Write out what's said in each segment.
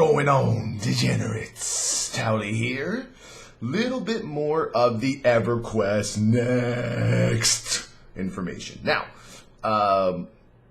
going on, degenerates? Towelliee here. Little bit more of the EverQuest next information. Now,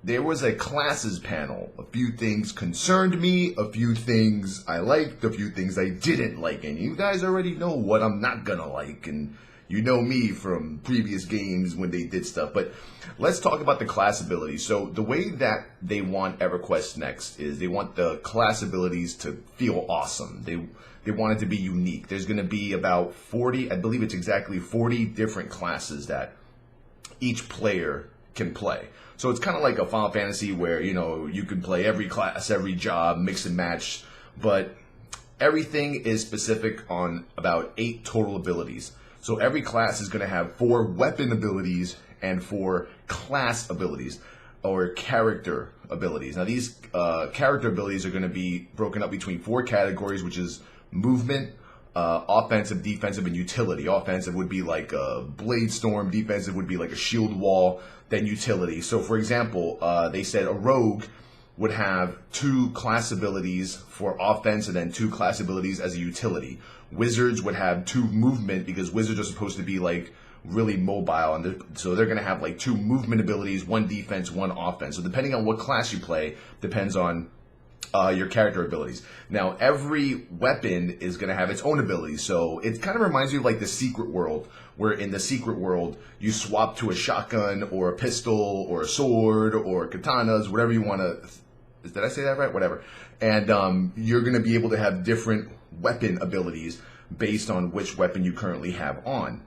there was a classes panel. A few things concerned me, a few things I liked, a few things I didn't like. And you guys already know what I'm not gonna like. And you know me from previous games when they did stuff. But let's talk about the class abilities. So the way that they want EverQuest next is they want the class abilities to feel awesome. They want it to be unique. There's going to be about 40, I believe it's exactly 40 different classes that each player can play. So it's kind of like a Final Fantasy where, you know, you can play every class, every job, mix and match, but everything is specific on about 8 total abilities. So every class is going to have 4 weapon abilities and 4 class abilities or character abilities. Now these character abilities are going to be broken up between 4 categories, which is movement, offensive, defensive, and utility. Offensive would be like a blade storm, defensive would be like a shield wall, then utility. So for example, they said a rogue would have 2 class abilities for offense and then 2 class abilities as a utility. Wizards would have 2 movement because wizards are supposed to be like really mobile, and so they're going to have like 2 movement abilities, 1 defense, 1 offense. So depending on what class you play depends on your character abilities. Now every weapon is going to have its own abilities, so it kind of reminds me of like the Secret World, where in the Secret World you swap to a shotgun or a pistol or a sword or katanas, whatever you want to. Did I say that right? Whatever. And you're going to be able to have different weapon abilities based on which weapon you currently have on.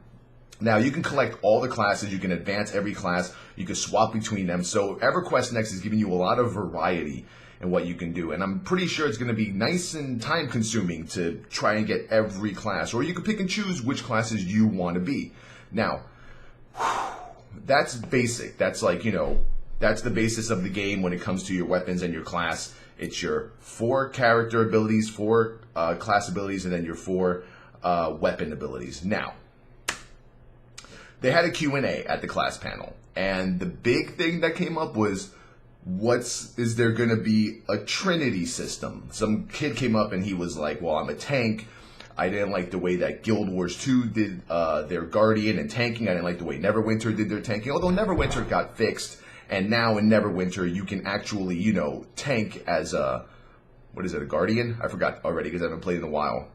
Now, you can collect all the classes, you can advance every class, you can swap between them. So EverQuest Next is giving you a lot of variety in what you can do. And I'm pretty sure it's going to be nice and time consuming to try and get every class. Or you can pick and choose which classes you want to be. Now, that's basic. That's like, you know, that's the basis of the game when it comes to your weapons and your class. It's your 4 character abilities, 4 class abilities, and then your 4 weapon abilities. Now, they had a Q&A at the class panel, and the big thing that came up was, is there going to be a Trinity system? Some kid came up and he was like, well, I'm a tank. I didn't like the way that Guild Wars 2 did their Guardian and tanking. I didn't like the way Neverwinter did their tanking, although Neverwinter got fixed. And now in Neverwinter, you can actually, you know, tank as a, what is it, a Guardian? I forgot already because I haven't played in a while.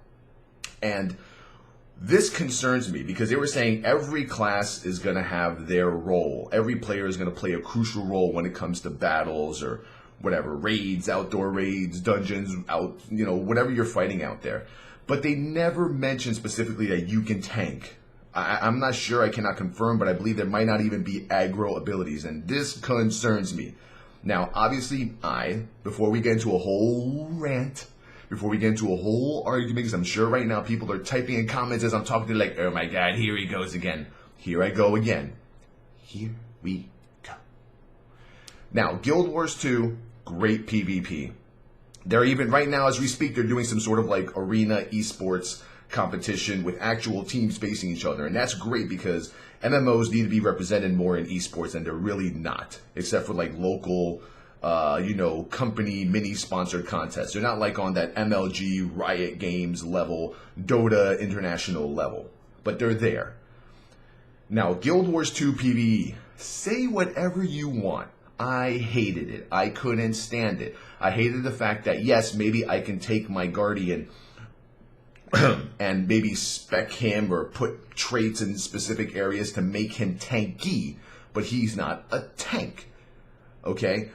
And this concerns me because they were saying every class is going to have their role. Every player is going to play a crucial role when it comes to battles or whatever, raids, outdoor raids, dungeons, you know, whatever you're fighting out there. But they never mentioned specifically that you can tank. I'm not sure, I cannot confirm, but I believe there might not even be aggro abilities, and this concerns me. Now, obviously, before we get into a whole rant, before we get into a whole argument, because I'm sure right now people are typing in comments as I'm talking to like, oh my god, here he goes again. Here I go again. Here we go. Now, Guild Wars 2, great PvP. They're even, right now as we speak, they're doing some sort of like arena esports competition with actual teams facing each other, and that's great because MMOs need to be represented more in esports, and they're really not, except for like local you know, company mini sponsored contests. They're not like on that MLG, Riot Games level, Dota international level, but they're there. Now, Guild Wars 2 PvE, say whatever you want. I hated it. I couldn't stand it. I hated the fact that, yes, maybe I can take my Guardian and maybe spec him or put traits in specific areas to make him tanky, but he's not a tank. Okay?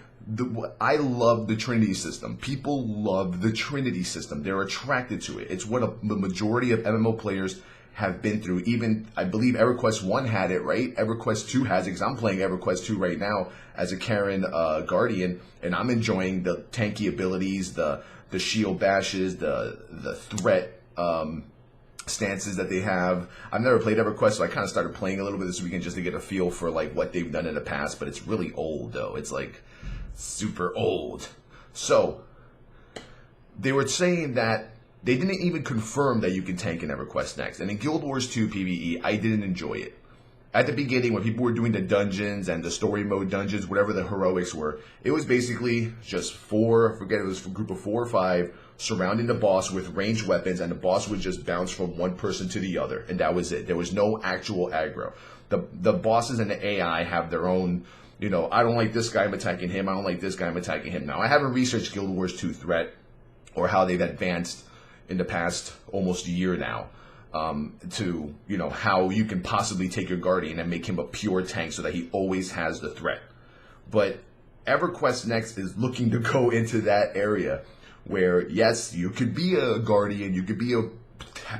I love the Trinity system. People love the Trinity system. They're attracted to it. It's what the majority of MMO players have been through. Even, I believe EverQuest 1 had it, right? EverQuest 2 has it, because I'm playing EverQuest 2 right now as a Karen Guardian, and I'm enjoying the tanky abilities, the shield bashes, the threat stances that they have. I've never played EverQuest, so I kind of started playing a little bit this weekend just to get a feel for like what they've done in the past, but it's really old though. It's like super old. So they were saying that they didn't even confirm that you can tank in EverQuest Next. And in Guild Wars 2 PvE, I didn't enjoy it. at the beginning when people were doing the dungeons and the story mode dungeons, whatever the heroics were, it was basically just four, I forget, it was a group of 4 or 5 surrounding the boss with ranged weapons, and the boss would just bounce from one person to the other, and that was it. There was no actual aggro. The bosses and the AI have their own, you know, I don't like this guy, I'm attacking him, I don't like this guy, I'm attacking him. Now, I haven't researched Guild Wars 2 Threat or how they've advanced in the past almost a year now. To, you know, how you can possibly take your Guardian and make him a pure tank so that he always has the threat. But EverQuest Next is looking to go into that area where, yes, you could be a Guardian, you could be a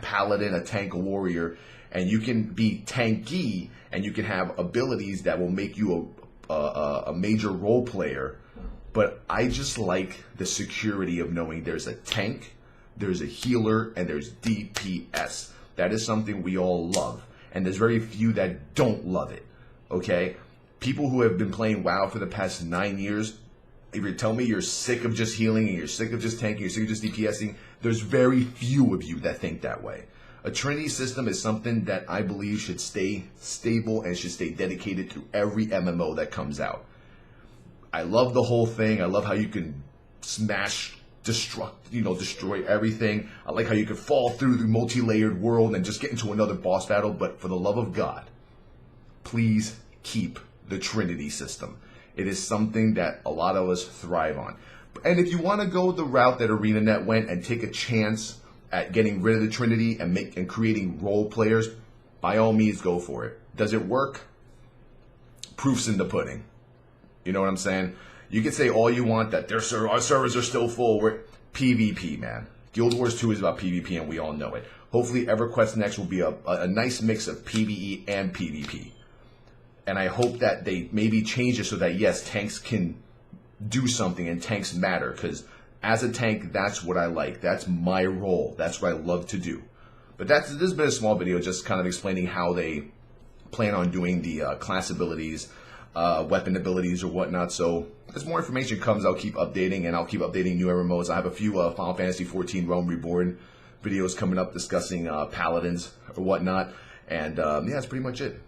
Paladin, a tank, a warrior, and you can be tanky, and you can have abilities that will make you a major role player. But I just like the security of knowing there's a tank, there's a healer, and there's DPS. That is something we all love. And there's very few that don't love it. Okay? People who have been playing WoW for the past 9 years, if you tell me you're sick of just healing and you're sick of just tanking, you're sick of just DPSing, there's very few of you that think that way. A Trinity system is something that I believe should stay stable and should stay dedicated to every MMO that comes out. I love the whole thing. I love how you can smash, destroy everything. I like how you could fall through the multi-layered world and just get into another boss battle. But for the love of God, please keep the Trinity system. It is something that a lot of us thrive on. And if you want to go the route that ArenaNet went and take a chance at getting rid of the Trinity and creating role players, by all means, go for it. Does it work? Proof's in the pudding. You know what I'm saying? You can say all you want that our servers are still full. We're PvP, man. Guild Wars 2 is about PvP, and we all know it. Hopefully, EverQuest Next will be a nice mix of PvE and PvP. And I hope that they maybe change it so that, yes, tanks can do something and tanks matter. Because as a tank, that's what I like. That's my role. That's what I love to do. But this has been a small video just kind of explaining how they plan on doing the class abilities, weapon abilities or whatnot. So as more information comes, I'll keep updating, and I'll keep updating new MMOs. I have a few Final Fantasy XIV Realm Reborn videos coming up discussing paladins or whatnot. And yeah, that's pretty much it.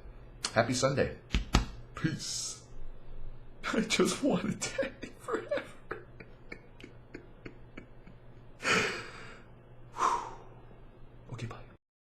Happy Sunday. Peace. I just want a tank.